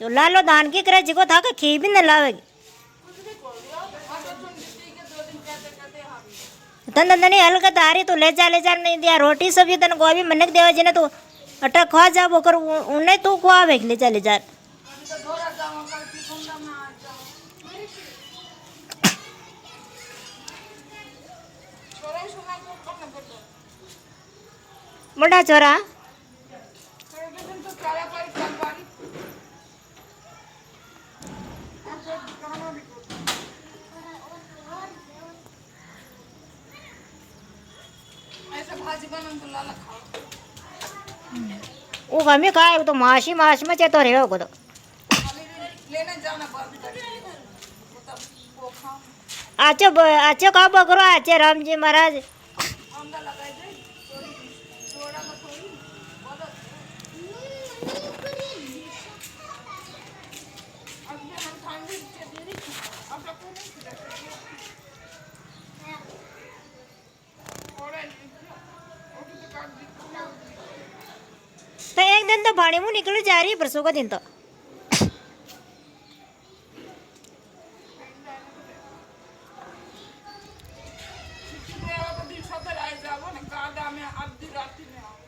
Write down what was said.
जो लालो दान की करे जिको था खी भी न लावेगी तन तन हल्का तारी तो ले जा नहीं दिया रोटी सब्जी तन गोभी मनक देवा जी ने तो अटा खा जा वो कर उन्हें तू खुआवे ले जा बड़ा छोरा वो हमें खाए वो तो मासी मास में चेतो रहे हो तो आचे का बकरो आचे राम जी महाराज तो एक दिन तो भाड़ी मुँह निकल जा रही है परसों का दिन तो में